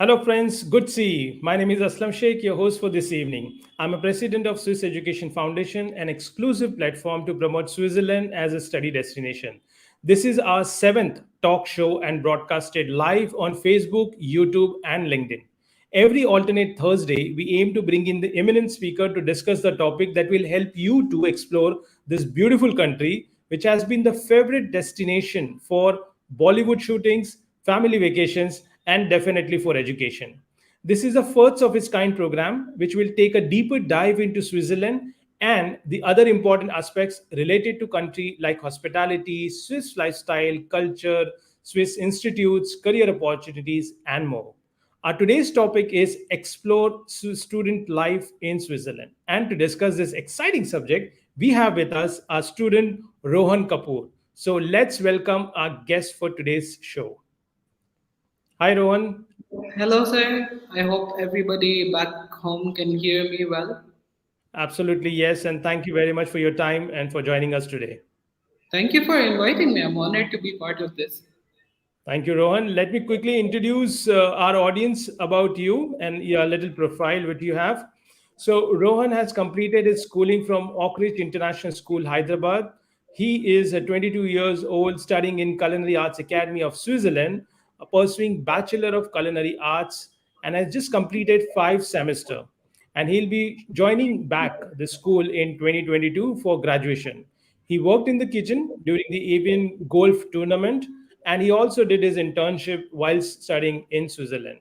Hello, friends. Good to see you. My name is Aslam Sheikh, your host for this evening. I'm a president of Swiss Education Foundation, an exclusive platform to promote Switzerland as a study destination. This is our seventh talk show and broadcasted live on Facebook, YouTube, and LinkedIn. Every alternate Thursday, we aim to bring in the eminent speaker to discuss the topic that will help you to explore this beautiful country, which has been the favorite destination for Bollywood shootings, family vacations, and definitely for education. This is a first of its kind program which will take a deeper dive into Switzerland and the other important aspects related to country like hospitality, Swiss lifestyle, culture, Swiss institutes, career opportunities, and more. Our today's topic is explore student life in Switzerland. And to discuss this exciting subject, we have with us our student Rohan Kapoor. So let's welcome our guest for today's show. Hi Rohan. Hello, sir. I hope everybody back home can hear me well. Absolutely yes, and thank you very much for your time and for joining us today. Thank you for inviting me. I'm honored to be part of this. Thank you, Rohan. Let me quickly introduce our audience about you and your little profile which you have. So, Rohan has completed his schooling from Oak Ridge International School, Hyderabad. He is 22 years old, studying in Culinary Arts Academy of Switzerland, pursuing Bachelor of Culinary Arts, and has just completed 5 semester. And he'll be joining back the school in 2022 for graduation. He worked in the kitchen during the Avian Golf tournament, and he also did his internship while studying in Switzerland.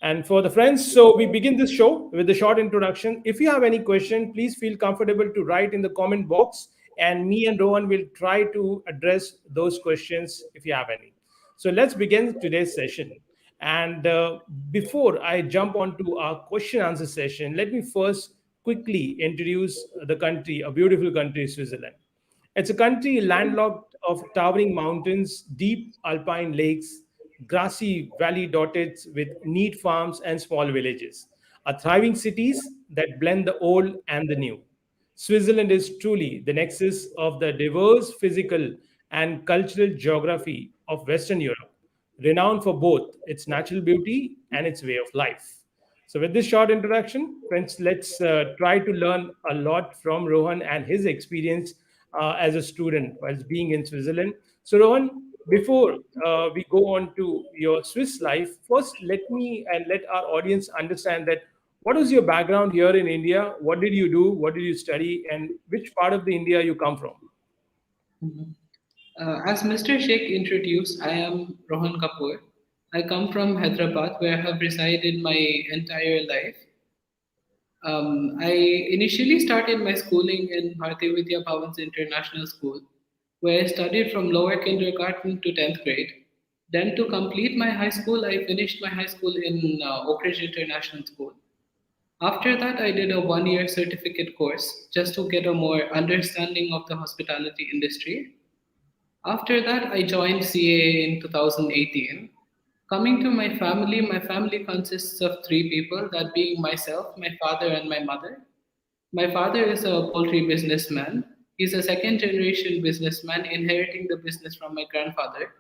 And for the friends, so we begin this show with a short introduction. If you have any question, please feel comfortable to write in the comment box, and me and Rohan will try to address those questions if you have any. So let's begin today's session. And before I jump onto our question answer session, let me first quickly introduce the country, a beautiful country, Switzerland. It's a country landlocked of towering mountains, deep alpine lakes, grassy valley dotted with neat farms and small villages, are thriving cities that blend the old and the new. Switzerland is truly the nexus of the diverse physical and cultural geography of Western Europe, renowned for both its natural beauty and its way of life. So, with this short introduction, friends, let's try to learn a lot from Rohan and his experience as a student whilst being in Switzerland. So, Rohan, before we go on to your Swiss life, first let me and let our audience understand that what is your background here in India? What did you do? What did you study? And which part of the India you come from? As Mr. Sheikh introduced, I am Rohan Kapoor. I come from Hyderabad, where I have resided my entire life. I initially started my schooling in Bharati Vidya Bhavan's International School, where I studied from lower kindergarten to 10th grade. Then, to complete my high school, I finished my high school in Oak Ridge International School. After that, I did a 1 year certificate course just to get a more understanding of the hospitality industry. After that, I joined CAA in 2018. Coming to my family consists of three people, that being myself, my father, and my mother. My father is a poultry businessman. He's a second generation businessman inheriting the business from my grandfather.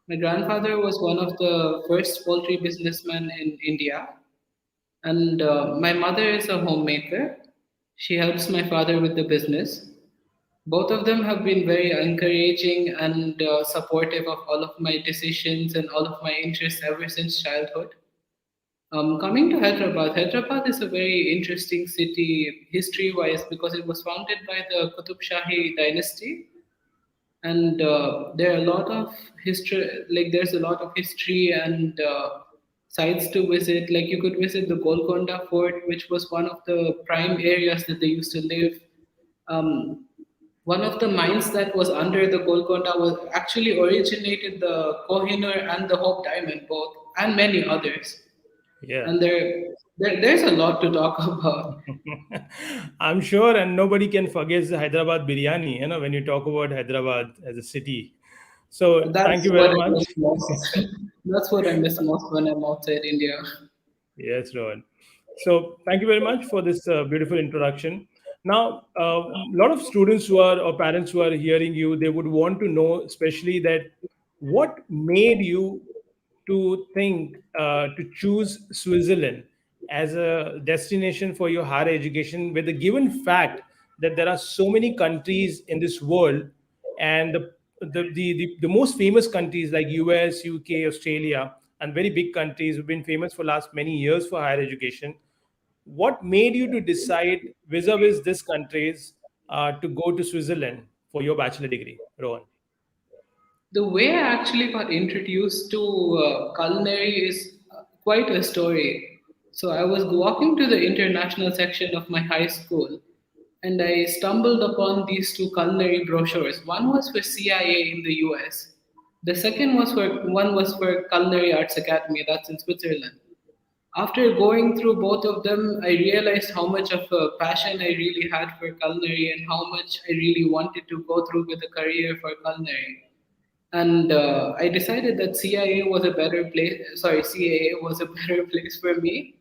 My grandfather was one of the first poultry businessmen in India, and my mother is a homemaker. She helps my father with the business. Both of them have been very encouraging and supportive of all of my decisions and all of my interests ever since childhood. Coming to Hyderabad, Hyderabad is a very interesting city history wise because it was founded by the Qutub Shahi dynasty, and there are a lot of history, like there's a lot of history and sites to visit. Like you could visit the Golconda Fort, which was one of the prime areas that they used to live. Um, one of the mines that was under the Golconda was actually originated the Kohinoor and the Hope Diamond both, and many others. Yeah. And there's a lot to talk about. I'm sure, and nobody can forget the Hyderabad biryani, when you talk about Hyderabad as a city. So, thank That's you what very I much. miss most. That's what I miss most when I'm outside India. Yes, Rohan. So, thank you very much for this beautiful introduction. Now, a lot of students who are or parents who are hearing you, they would want to know, especially that what made you to think to choose Switzerland as a destination for your higher education, with the given fact that there are so many countries in this world, and the most famous countries like US, UK, Australia, and very big countries have been famous for last many years for higher education. What made you to decide vis-a-vis this countries to go to Switzerland for your bachelor degree, Rohan? The way I actually got introduced to culinary is quite a story. So I was walking to the international section of my high school, and I stumbled upon these two culinary brochures. One was for CIA in the US. The second was for one was for Culinary Arts Academy, that's in Switzerland. After going through both of them, I realized how much of a passion I really had for culinary and how much I really wanted to go through with a career for culinary. And I decided that CIA was a better place. Sorry, CAA was a better place for me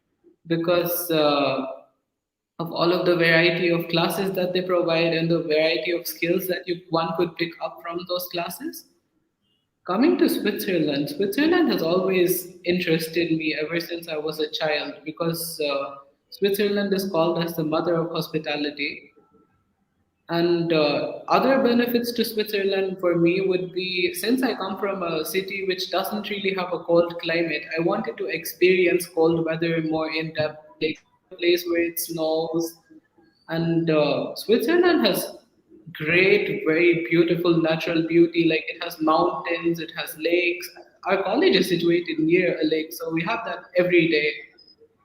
because of all of the variety of classes that they provide and the variety of skills that one could pick up from those classes. Coming to Switzerland, Switzerland has always interested me ever since I was a child because Switzerland is called as the mother of hospitality. And other benefits to Switzerland for me would be, since I come from a city which doesn't really have a cold climate, I wanted to experience cold weather more in depth, like see a place where it snows. And Switzerland has great, very beautiful natural beauty. Like it has mountains, it has lakes. Our college is situated near a lake, so we have that every day.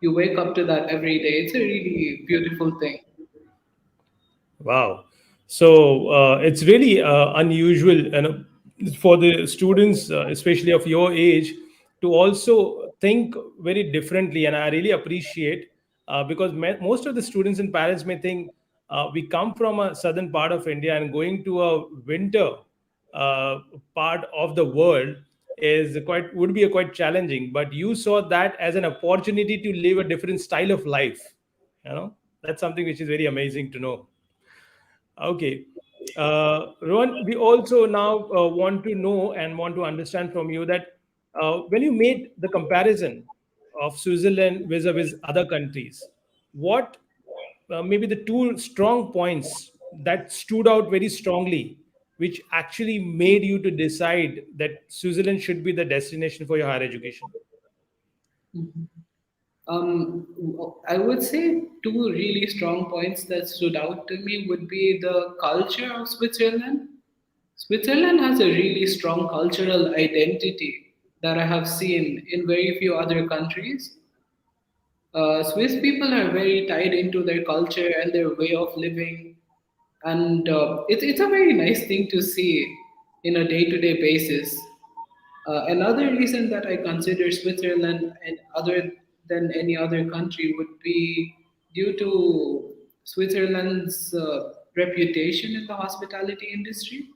You wake up to that every day. It's a really beautiful thing. Wow. So it's really unusual, and for the students, especially of your age, to also think very differently. And I really appreciate because most of the students and parents may think we come from a southern part of India and going to a winter uh, part of the world is quite would be a quite challenging. But you saw that as an opportunity to live a different style of life. That's something which is very amazing to know. Okay. Rohan, we also now want to know and want to understand from you that when you made the comparison of Switzerland vis-a-vis other countries, what maybe the two strong points that stood out very strongly, which actually made you to decide that Switzerland should be the destination for your higher education? I would say two really strong points that stood out to me would be the culture of Switzerland. Switzerland has a really strong cultural identity that I have seen in very few other countries. Swiss people are very tied into their culture and their way of living, and it's a very nice thing to see in a day-to-day basis. Another reason that I consider Switzerland and other than any other country would be due to Switzerland's reputation in the hospitality industry,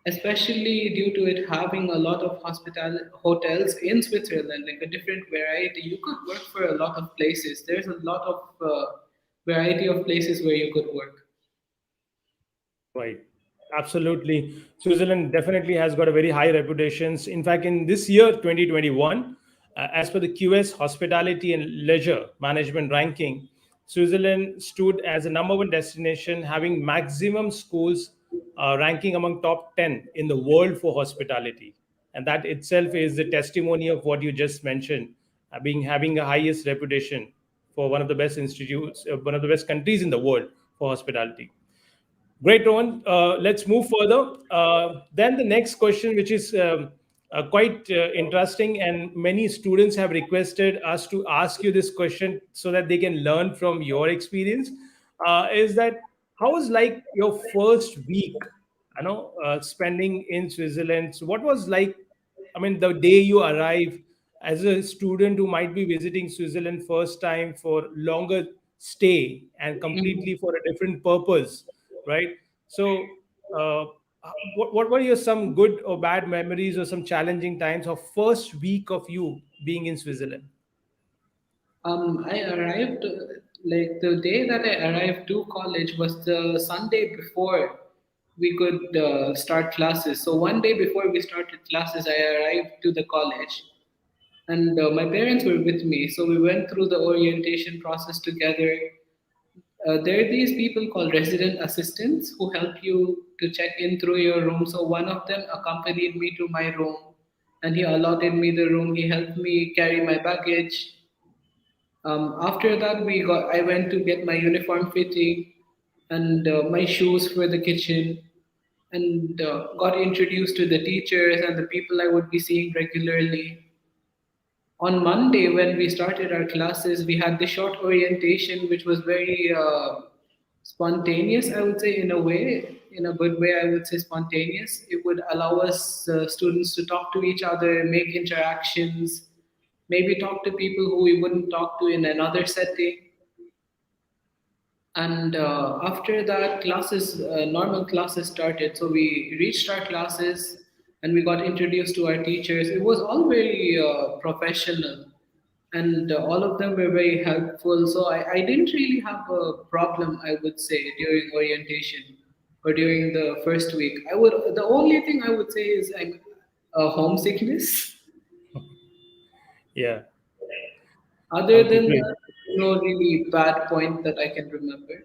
especially due to it having a lot of hospital hotels in Switzerland, like a different variety. You could work for a lot of places. There's a lot of variety of places where you could work. Right. Absolutely. Switzerland definitely has got a very high reputations. In fact, in this year, 2021, as per the QS Hospitality and Leisure Management ranking, Switzerland stood as a number one destination, having maximum schools ranking among top 10 in the world for hospitality. And that itself is the testimony of what you just mentioned, being having the highest reputation for one of the best institutes, one of the best countries in the world for hospitality. Great, Rohan. Let's move further. Then the next question, which is quite interesting, and many students have requested us to ask you this question so that they can learn from your experience. Is that how was like your first week? Spending in Switzerland. So what was like? I mean, the day you arrive as a student who might be visiting Switzerland first time for longer stay and Mhm. completely for a different purpose, right? So, what were your some good or bad memories or some challenging times of first week of you being in Switzerland? I arrived like the day that I arrived to college was the Sunday before we could start classes. So one day before we started classes, I arrived to the college, and my parents were with me. So we went through the orientation process together. There are these people called resident assistants who help you to check in through your room. So one of them accompanied me to my room, and he allotted me the room. He helped me carry my baggage. After that, I went to get my uniform fitting and my shoes for the kitchen, and got introduced to the teachers and the people I would be seeing regularly. On Monday, when we started our classes, we had the short orientation, which was very spontaneous, I would say, in a way, in a good way, I would say spontaneous. It would allow us students to talk to each other, make interactions, maybe talk to people who we wouldn't talk to in another setting. And after that, normal classes started. So we reached our classes and we got introduced to our teachers. It was all very professional, and all of them were very helpful. So I didn't really have a problem, I would say, during orientation or during the first week. The only thing I would say is homesickness. Yeah. Other Okay, than great. that, no really bad point that I can remember.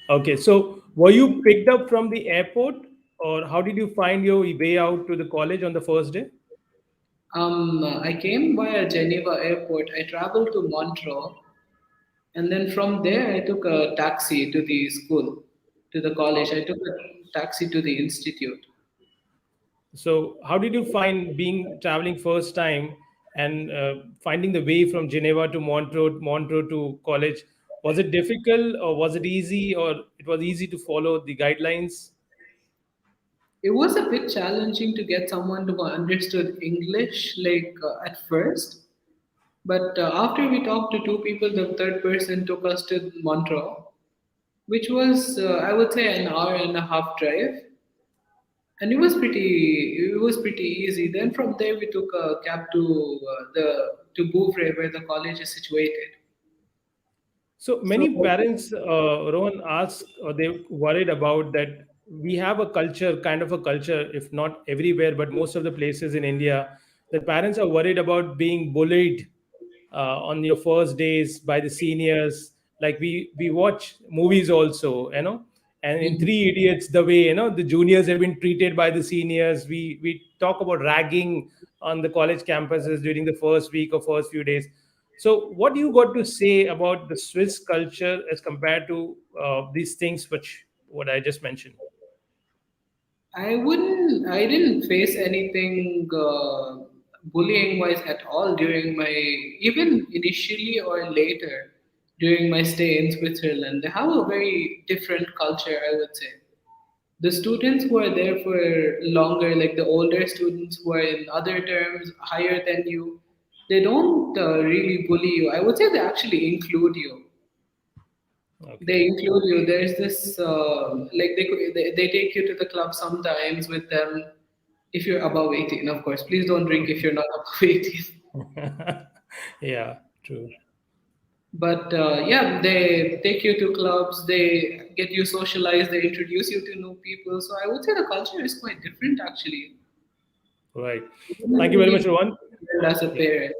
Okay, so were you picked up from the airport, or how did you find your way out to the college on the first day? I came via Geneva Airport. I traveled to Montreux, and then from there I took a taxi to the school, to the college. I took a taxi to the institute. So, how did you find being traveling first time and finding the way from Geneva to Montreux to college? Was it difficult, or was it easy, or it was easy to follow the guidelines? It was a bit challenging to get someone who understood English, like at first. But after we talked to two people, the third person took us to Montreux, which was, I would say, an hour and a half drive. And it was pretty easy. Then from there we took a cab to Bouvray, where the college is situated. So So many parents, Rohan, ask, or they worried about that we have a culture, kind of a culture, if not everywhere, but most of the places in India, that parents are worried about being bullied on your first days by the seniors. Like we watch movies also, and in mhm. Three Idiots, the way the juniors have been treated by the seniors. We talk about ragging on the college campuses during the first week or first few days. So, what do you got to say about the Swiss culture as compared to these things, which what I just mentioned? I didn't face anything bullying wise at all during even initially or later during my stay in Switzerland. They have a very different culture, I would say. The students who are there for longer, like the older students who are in other terms higher than you, they don't really bully you. I would say they actually include you. Okay. They include you. There's this like they take you to the club sometimes with them if you're above 18, of course. Please don't drink if you're not above 18. Yeah, true. But yeah, they take you to clubs, they get you socialized, they introduce you to new people. So I would say the culture is quite different actually. Right. You wouldn't Thank you very really much, Rohan. learn as a Yeah. parent.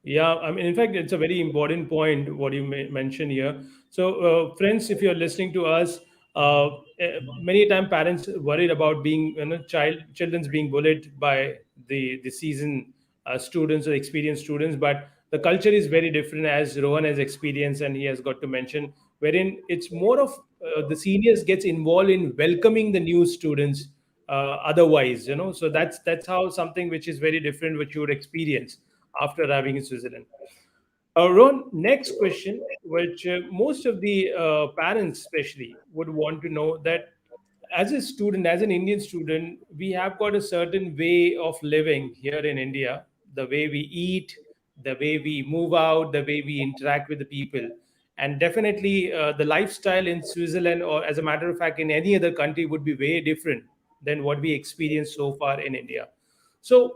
Yeah, I mean, in fact, it's a very important point what you mentioned here. So, friends, if you're listening to us, many a time parents worried about being, children's being bullied by the seasoned students or experienced students, but the culture is very different, as Rohan has experienced and he has got to mention, wherein it's more of the seniors gets involved in welcoming the new students. Otherwise, so that's how something which is very different, which you would experience after arriving in Switzerland. Ron, next question, which most of the parents, especially, would want to know that as a student, as an Indian student, we have got a certain way of living here in India, the way we eat, the way we move out, the way we interact with the people. And definitely, the lifestyle in Switzerland, or as a matter of fact, in any other country, would be way different than what we experienced so far in India. So,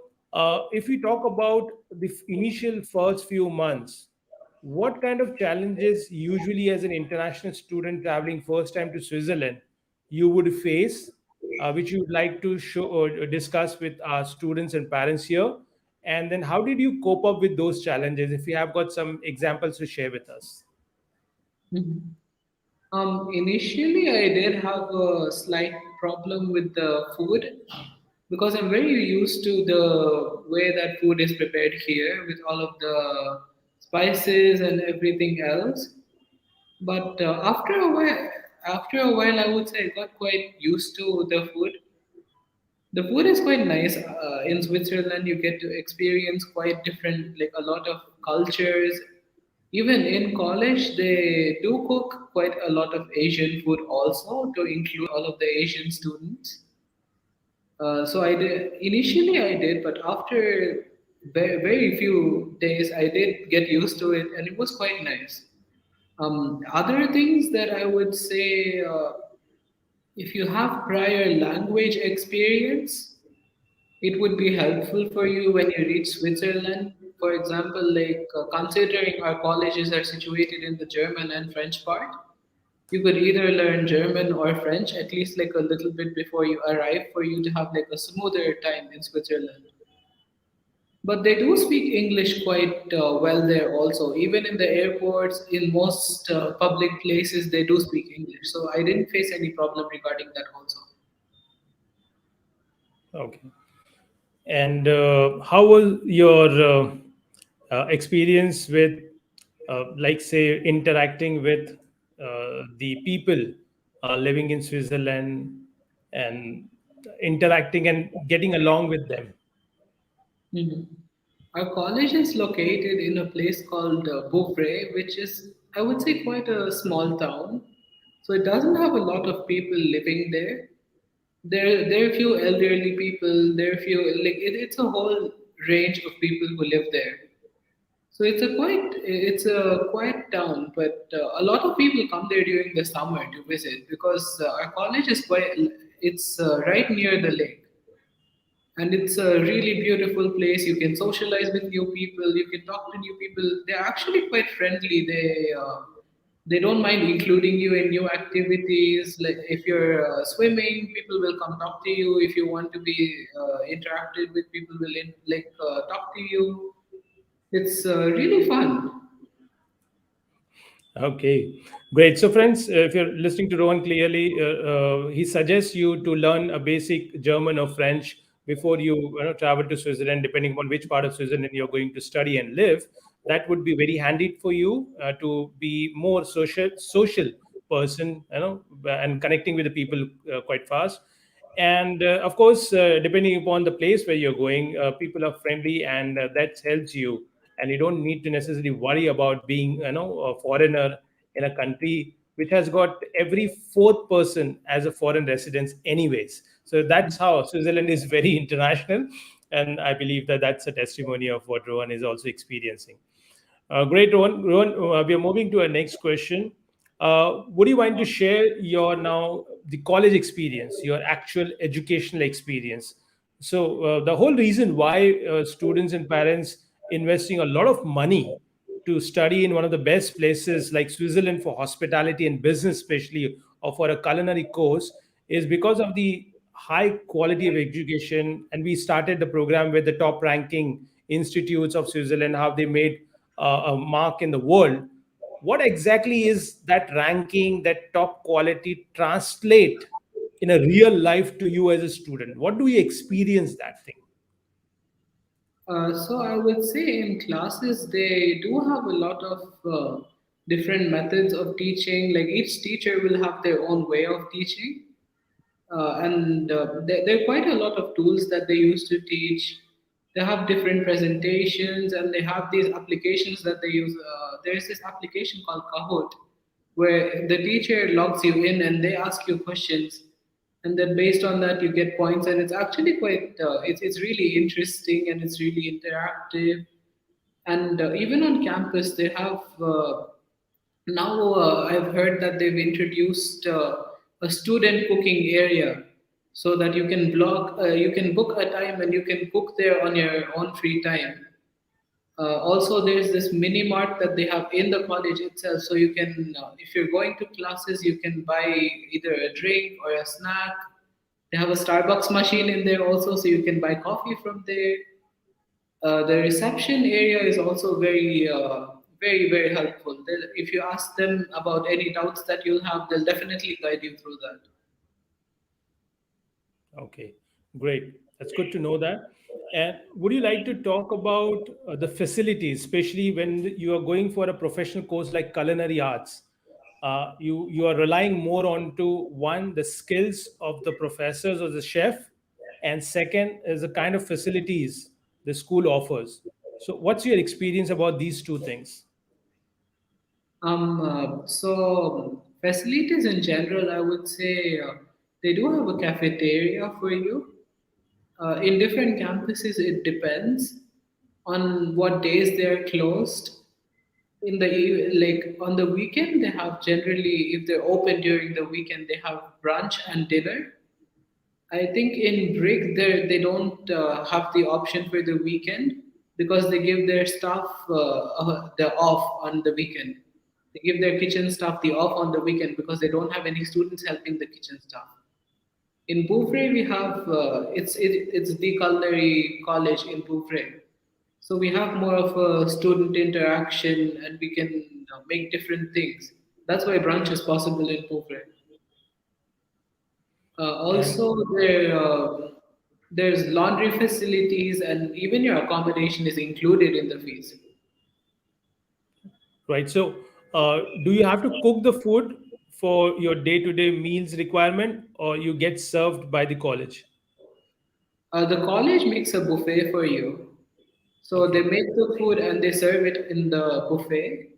if we talk about the initial first few months, what kind of challenges usually as an international student traveling first time to Switzerland you would face, which you would like to show or discuss with our students and parents here? And then how did you cope up with those challenges? If you have got some examples to share with us. Mhm. Initially, I did have a slight problem with the food because I'm very used to the way that food is prepared here with all of the spices and everything else. But after a while, I would say I got quite used to the food. The food is quite nice. In Switzerland, you get to experience quite different, like a lot of cultures. Even in college, they do cook quite a lot of Asian food also to include all of the Asian students. So I did initially I did, but after very few days, I did get used to it, and it was quite nice. Other things that I would say, if you have prior language experience, it would be helpful for you when you reach Switzerland. For example, like considering our colleges are situated in the German and French part, you could either learn German or French at least like a little bit before you arrive for you to have like a smoother time in Switzerland. But they do speak English quite well there also. Even in the airports, in most public places, they do speak English. So I didn't face any problem regarding that also. Okay. And how was your experience with, like, say, interacting with the people living in Switzerland and interacting and getting along with them? Mhm. Our college is located in a place called Beauvais, which is, I would say, quite a small town. So it doesn't have a lot of people living there. There are few elderly people. There are few like it's a whole range of people who live there. So it's a quiet town, but a lot of people come there during the summer to visit because our college is quite. It's right near the lake, and it's a really beautiful place. You can socialize with new people, you can talk to new people. They're actually quite friendly. They don't mind including you in new activities. Like if you're swimming, people will come talk to you. If you want to be interacted with, people will talk to you. It's really fun. Okay, great. So, friends, if you're listening to Rohan clearly, he suggests you to learn a basic German or French before you travel to Switzerland, depending upon which part of Switzerland you're going to study and live. That would be very handy for you to be more social person, and connecting with the people quite fast. And of course, depending upon the place where you're going, people are friendly, and that helps you. And you don't need to necessarily worry about being, a foreigner in a country which has got every fourth person as a foreign residence, anyways. So that's how Switzerland is very international, and I believe that that's a testimony of what Rohan is also experiencing. Great, Rohan. Rohan, we are moving to our next question. Would you mind to share your now the college experience, your actual educational experience? So the whole reason why students and parents investing a lot of money to study in one of the best places like Switzerland for hospitality and business, especially, or for a culinary course, is because of the high quality of education. And we started the program with the top ranking institutes of Switzerland, how they made a mark in the world. What exactly is that ranking, that top quality translate in a real life to you as a student? What do you experience that thing? So I would say in classes they do have a lot of different methods of teaching. Like each teacher will have their own way of teaching, and there are quite a lot of tools that they use to teach. They have different presentations, and they have these applications that they use. There's this application called Kahoot, where the teacher logs you in and they ask you questions, and then based on that you get points. And it's actually quite it's really interesting, and it's really interactive. And even on campus they have now I've heard that they've introduced a student cooking area, so that you can book a time and you can cook there on your own free time. Also, there's this mini mart that they have in the college itself, so you can, if you're going to classes, you can buy either a drink or a snack. They have a Starbucks machine in there also, so you can buy coffee from there. The reception area is also very helpful. If you ask them about any doubts that you'll have, they'll definitely guide you through that. Okay, great. That's good to know that. And would you like to talk about the facilities, especially when you are going for a professional course like culinary arts? You are relying more on to one the skills of the professors or the chef, and second is the kind of facilities the school offers. So, what's your experience about these two things? Facilities in general, I would say they do have a cafeteria for you. In different campuses, it depends on what days they're closed. Like on the weekend, they have generally, if they're open during the weekend, they have brunch and dinner. I think in Brick they don't have the option for the weekend because they give their staff the off on the weekend. They give their kitchen staff the off on the weekend because they don't have any students helping the kitchen staff. In Boufray, we have it's the culinary college in Boufray, so we have more of a student interaction and we can make different things. That's why brunch is possible in Boufray. And Also, there's laundry facilities, and even your accommodation is included in the fees. right, so do you have to cook the food for your day-to-day meals requirement, or you get served by the college? The college makes a buffet for you, so they Okay. make the food and they serve it in the buffet,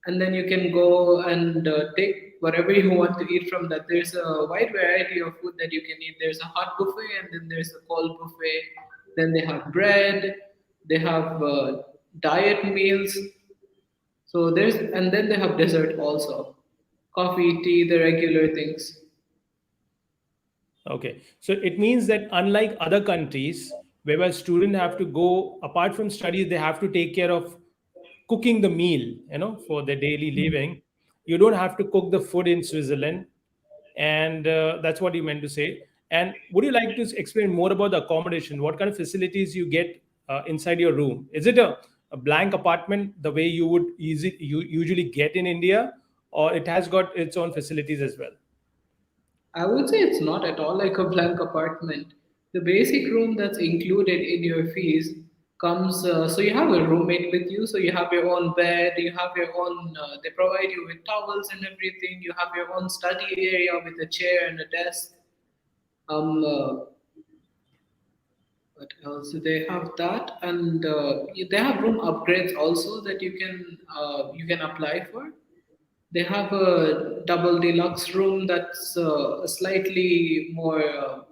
and then you can go and take whatever you want to eat from that. There's a wide variety of food that you can eat. There's a hot buffet, and then there's a cold buffet. Then they have bread. They have diet meals. So there's and then they have dessert also, coffee, tea, the regular things. Okay, so it means that unlike other countries, where students have to go apart from studies, they have to take care of cooking the meal, for their daily living. You don't have to cook the food in Switzerland, and that's what you meant to say. And would you like to explain more about the accommodation? What kind of facilities you get inside your room? Is it a blank apartment the way you usually get in India, or it has got its own facilities as well? I would say it's not at all like a blank apartment. The basic room that's included in your fees comes, so you have a roommate with you, so you have your own bed, you have your own, they provide you with towels and everything, you have your own study area with a chair and a desk. Um, uh, what else? They have that, and they have room upgrades also that you can apply for. They have a double deluxe room that's slightly more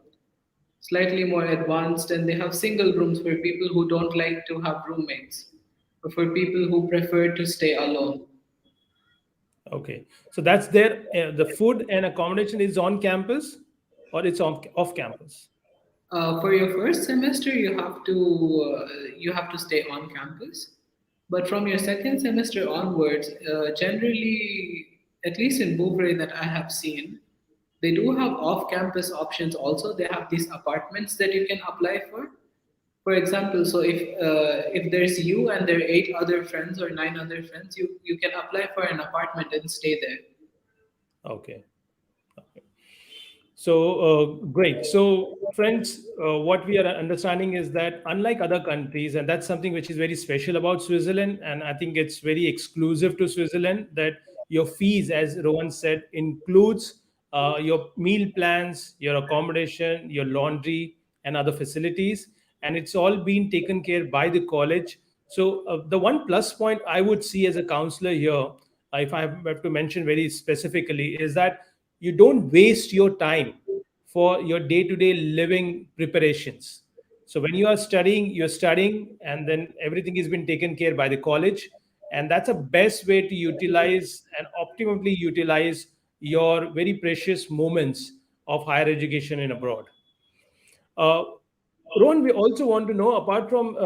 advanced, and they have single rooms for people who don't like to have roommates, or for people who prefer to stay alone. Okay, so that's there. The food and accommodation is on campus, or it's on off campus. For your first semester, you have to stay on campus, but from your second semester onwards, generally, at least in Bouverie that I have seen, they do have off-campus options. Also, they have these apartments that you can apply for. For example, so if there's you and there are 8 other friends or 9 other friends, you can apply for an apartment and stay there. Okay. So, great. So, friends, what we are understanding is that unlike other countries, and that's something which is very special about Switzerland, and I think it's very exclusive to Switzerland, that your fees, as Rowan said, includes your meal plans, your accommodation, your laundry, and other facilities, and it's all being taken care by the college. So, the one plus point I would see as a counselor here, if I have to mention very specifically, is that you don't waste your time for your day-to-day living preparations. So when you are studying, you're studying, and then everything has been taken care by the college, and that's a best way to utilize and optimally utilize your very precious moments of higher education in abroad. uh, Rohan, we also want to know, apart from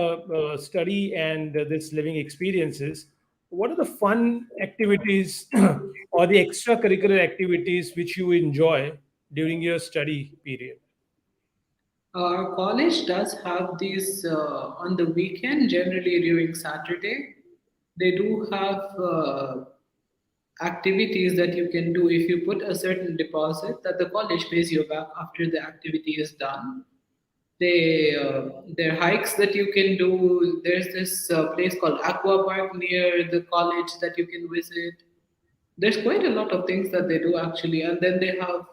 study and this living experiences, what are the fun activities or the extracurricular activities which you enjoy during your study period? Our college does have these on the weekend, generally during Saturday. They do have activities that you can do if you put a certain deposit that the college pays you back after the activity is done. There are hikes that you can do. There's this place called Aqua Park near the college that you can visit. There's quite a lot of things that they do actually, and then they have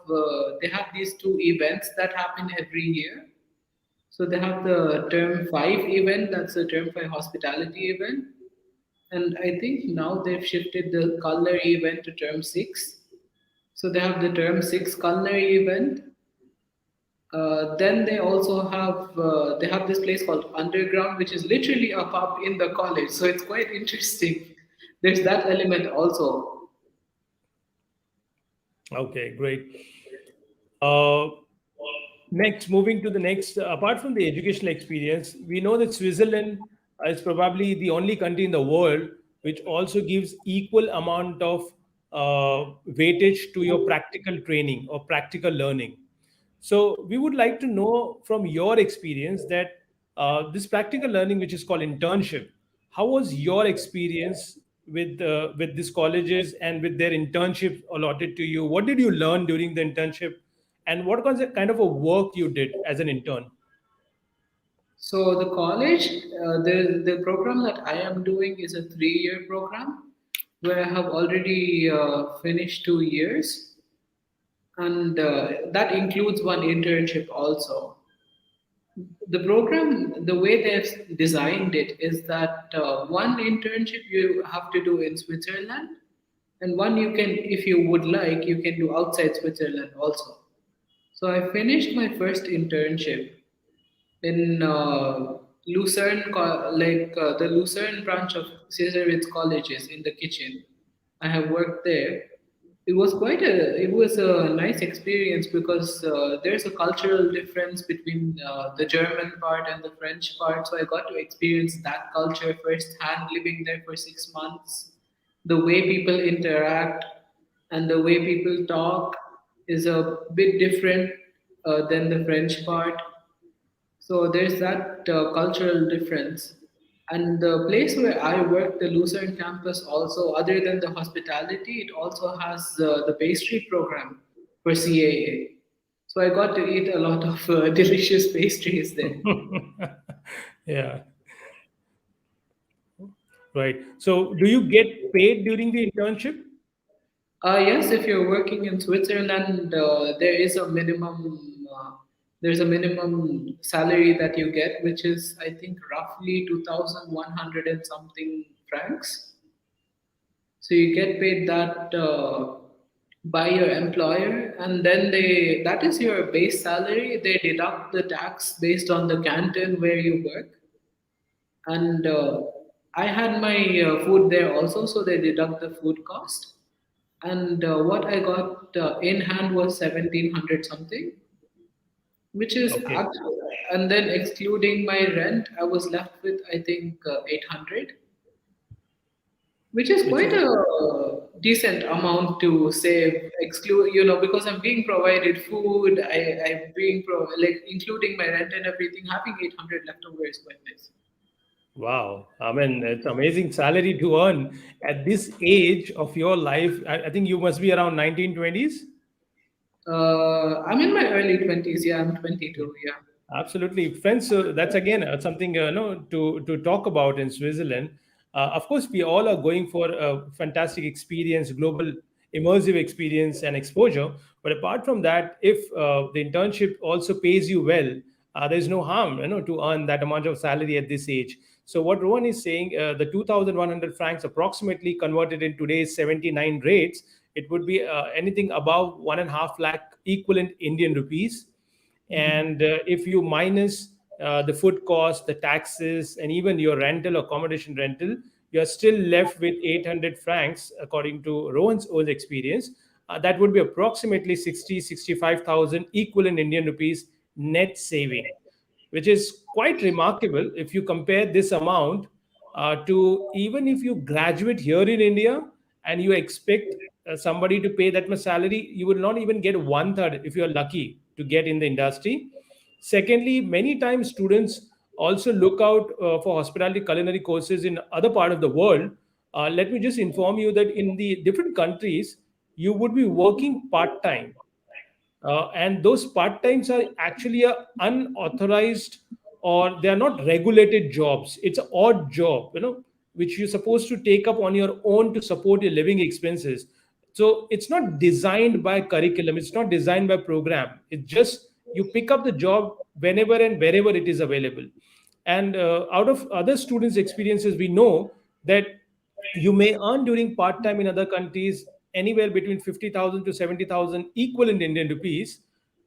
these two events that happen every year. So they have the term five event, that's the term five hospitality event. And I think now they've shifted the culinary event to term six. So they have the term six culinary event. Then they have this place called Underground, which is literally a pub in the college. So it's quite interesting. There's that element also. Okay, great. Uh, Next, moving to the next, apart from the educational experience, we know that Switzerland is probably the only country in the world which also gives equal amount of weightage to your practical training or practical learning. So we would like to know from your experience that this practical learning, which is called internship, how was your experience with these colleges and with their internship allotted to you? What did you learn during the internship, and what was the kind of a work you did as an intern? So the college, the program that I am doing is a 3 year program where I have already finished 2 years, and that includes one internship also. The program, the way they've designed it is that one internship you have to do in Switzerland, and one you can, if you would like, you can do outside Switzerland also. So I finished my first internship in the Lucerne branch of Cesarewitz colleges in the kitchen. I have worked there. It was a nice experience because there's a cultural difference between the German part and the French part. So I got to experience that culture firsthand, living there for 6 months. The way people interact and the way people talk is a bit different than the French part. So there's that cultural difference. And the place where I work, the Lucerne campus, also, other than the hospitality, it also has the pastry program for CAA. So I got to eat a lot of delicious pastries there. Yeah, right. So do you get paid during the internship? Yes, if you're working in Switzerland, there's a minimum salary that you get, which is I think roughly 2,100 and something francs. So you get paid that by your employer, and then that is your base salary. They deduct the tax based on the canton where you work, and I had my food there also, so they deduct the food cost. And what I got in hand was 1,700 something, which is Okay. actually, and then excluding my rent, I was left with I think 800, which is Which quite is a decent amount to save. Exclude, you know, because I'm being provided food, I'm being like including my rent and everything. Having 800 left over is quite nice. wow. I mean, it's amazing salary to earn at this age of your life. I think you must be around 1920s. I'm in my early 20s. Yeah, I'm 22. Yeah. Absolutely, friends. So that's again something no to talk about in Switzerland. Of course, we all are going for a fantastic experience, global immersive experience and exposure. But apart from that, if the internship also pays you well, there's no harm, to earn that amount of salary at this age. So what Rowan is saying, the 2,100 francs approximately converted in today's 79 rates, it would be anything above 1.5 lakh equivalent Indian rupees. Mhm. And if you minus the food cost, the taxes, and even your rental, accommodation rental, you're still left with 800 francs according to Rowan's own experience. That would be approximately 65,000 equivalent Indian rupees net saving, which is quite remarkable if you compare this amount to, even if you graduate here in India and you expect somebody to pay that much salary, you will not even get one third if you're lucky to get in the industry. Secondly, many times students also look out for hospitality culinary courses in other part of the world. Let me just inform you that in the different countries, you would be working part time, and those part times are actually a unauthorized, or they are not regulated jobs. It's an odd job, which you're supposed to take up on your own to support your living expenses. So it's not designed by curriculum, it's not designed by program. It's just you pick up the job whenever and wherever it is available. And out of other students experiences, we know that you may earn during part time in other countries anywhere between 50,000 to 70,000 equivalent Indian rupees,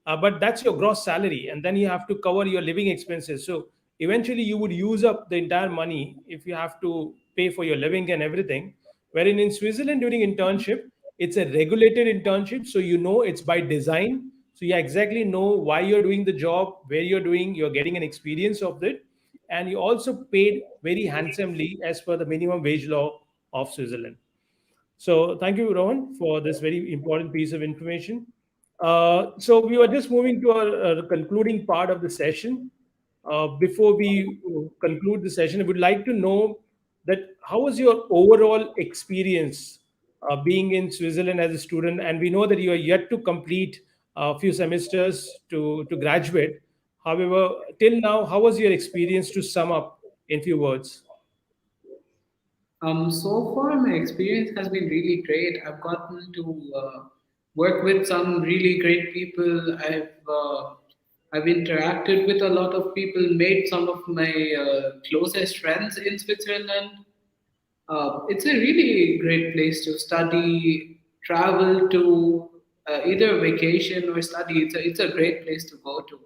but that's your gross salary, and then you have to cover your living expenses. So eventually, you would use up the entire money if you have to pay for your living and everything. Wherein in Switzerland during internship, it's a regulated internship, so you know it's by design. So you exactly know why you're doing the job, where you're doing, you're getting an experience of it, and you also paid very handsomely as per the minimum wage law of Switzerland. So thank you, Rohan, for this very important piece of information. So we were just moving to our concluding part of the session. Before we conclude the session, I would like to know that how was your overall experience being in Switzerland as a student? And we know that you are yet to complete a few semesters to graduate. However, till now, how was your experience to sum up in few words? So far, my experience has been really great. I've gotten to work with some really great people. I've interacted with a lot of people, made some of my closest friends in Switzerland. It's a really great place to study, travel to, either vacation or study. It's a great place to go to.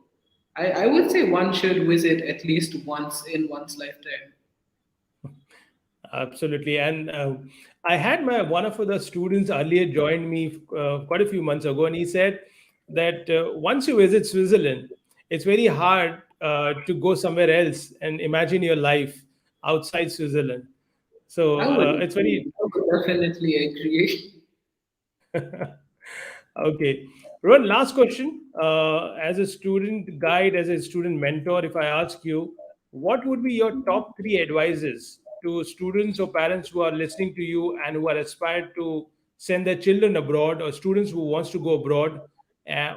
I would say one should visit at least once in one's lifetime. Absolutely. And I had my one of the students earlier joined me quite a few months ago, and he said that once you visit Switzerland, it's very hard to go somewhere else and imagine your life outside Switzerland. So it's very I would definitely agree. okay. Rohan, last question. As a student guide, as a student mentor, if I ask you, what would be your top three advices to students or parents who are listening to you and who are aspired to send their children abroad, or students who wants to go abroad?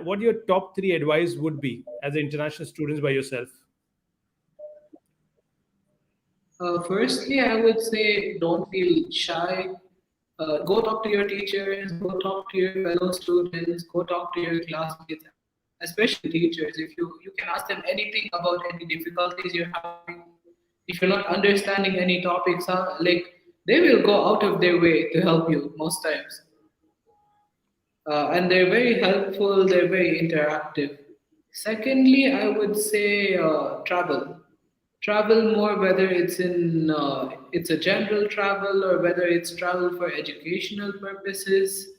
What your top three advice would be as an international students by yourself? Firstly, I would say don't feel shy. Go talk to your teachers, go talk to your fellow students, go talk to your classmates, especially teachers. If you can ask them anything about any difficulties you're having, if you're not understanding any topics, like they will go out of their way to help you most times. And they're very helpful, they're very interactive. Secondly, I would say travel. Travel more, whether it's a general travel or whether it's travel for educational purposes.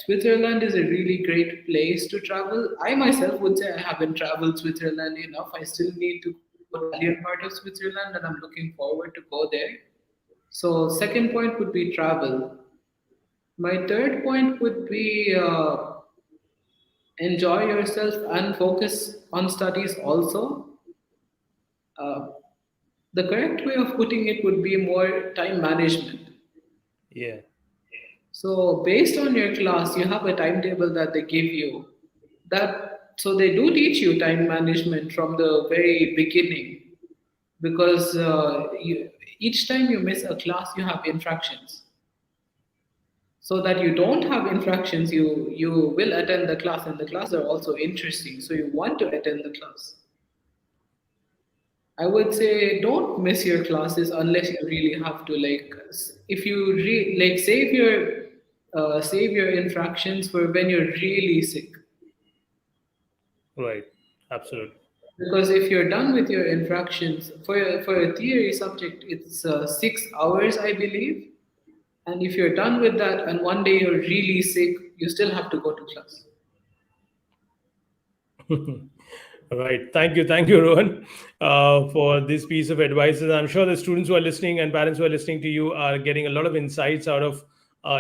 Switzerland is a really great place to travel. I myself would say I haven't traveled Switzerland enough. I still need to go Italian part of Switzerland, and I'm looking forward to go there. So, second point would be travel. My third point would be enjoy yourself and focus on studies also. Uh, the correct way of putting it would be more time management. Yeah. So, based on your class, you have a timetable that they give you. So they do teach you time management from the very beginning because each time you miss a class, you have infractions. So that you don't have infractions, you will attend the class, and the classes are also interesting. So you want to attend the class. I would say don't miss your classes unless you really have to. Like, if you like save your infractions for when you're really sick. Right. Absolutely. Because if you're done with your infractions for a theory subject, it's 6 hours, I believe. And if you're done with that, and one day you're really sick, you still have to go to class. Right. Thank you, Rohan, for this piece of advice. And I'm sure the students who are listening and parents who are listening to you are getting a lot of insights out of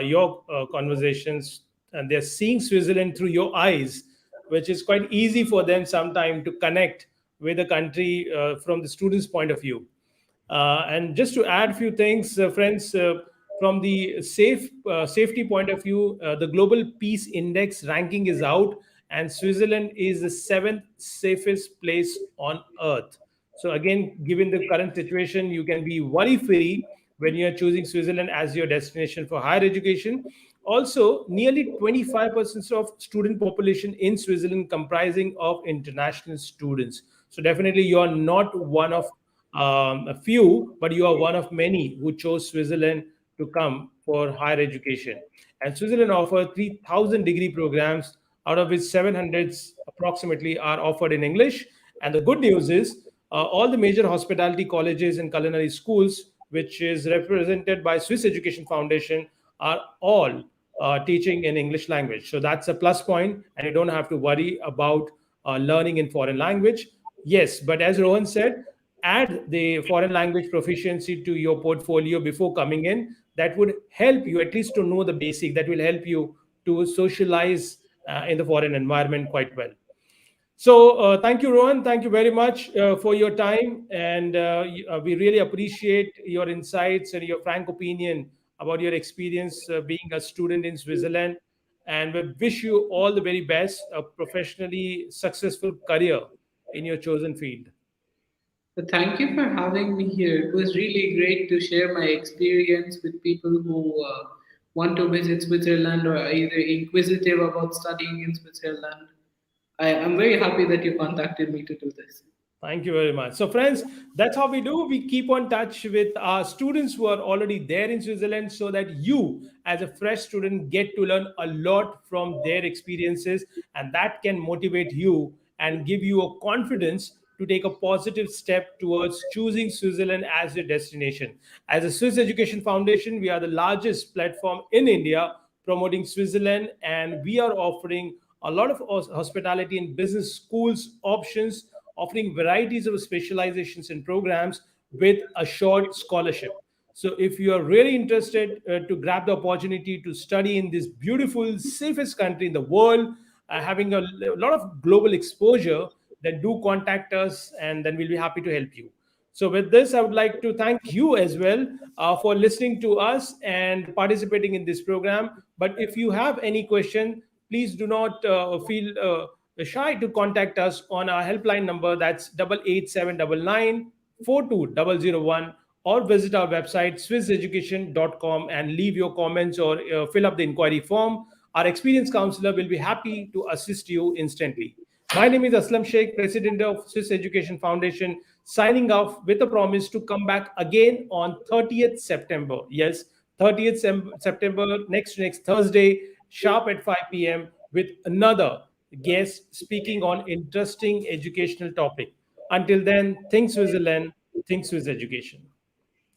your conversations, and they're seeing Switzerland through your eyes. which is quite easy for them sometime to connect with the country from the students' point of view. And just to add a few things, friends, from the safety point of view, the Global Peace Index ranking is out, and Switzerland is the seventh safest place on earth. So again, given the current situation, you can be worry-free when you are choosing Switzerland as your destination for higher education. Also, nearly 25% of student population in Switzerland comprising of international students. So definitely, you are not one of a few, but you are one of many who chose Switzerland to come for higher education. And Switzerland offers 3,000 degree programs, out of which 700 approximately are offered in English. And the good news is, all the major hospitality colleges and culinary schools, which is represented by Swiss Education Foundation, are all teaching in English language. So that's a plus point, and you don't have to worry about learning in foreign language. Yes, but as Rohan said, add the foreign language proficiency to your portfolio before coming in. That would help you at least to know the basic. That will help you to socialize in the foreign environment quite well. So, thank you, Rohan. Thank you very much for your time. And we really appreciate your insights and your frank opinion about your experience being a student in Switzerland. And we wish you all the very best, a professionally successful career in your chosen field. So thank you for having me here. It was really great to share my experience with people who want to visit Switzerland or are either inquisitive about studying in Switzerland. I'm very happy that you contacted me to do this. Thank you very much. So, friends, that's how we do. We keep on touch with our students who are already there in Switzerland so that you, as a fresh student, get to learn a lot from their experiences, and that can motivate you and give you a confidence to take a positive step towards choosing Switzerland as your destination. As a Swiss Education Foundation, we are the largest platform in India promoting Switzerland, and we are offering a lot of hospitality and business schools options, offering varieties of specializations and programs with a short scholarship. So, if you are really interested to grab the opportunity to study in this beautiful, safest country in the world, having a lot of global exposure, then do contact us and then we'll be happy to help you. So, with this, I would like to thank you as well for listening to us and participating in this program. But if you have any question, please do not feel shy to contact us on our helpline number, that's 88799 42001, or visit our website swisseducation.com and leave your comments or fill up the inquiry form. Our experienced counselor will be happy to assist you instantly. My name is Aslam Sheikh, President of Swiss Education Foundation, signing off with a promise to come back again on 30th September. Yes, 30th September, next Thursday, sharp at 5 p.m., with another guest speaking on interesting educational topic. Until then, think Switzerland, think Swiss education.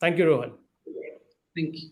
Thank you, Rohan. Thank you.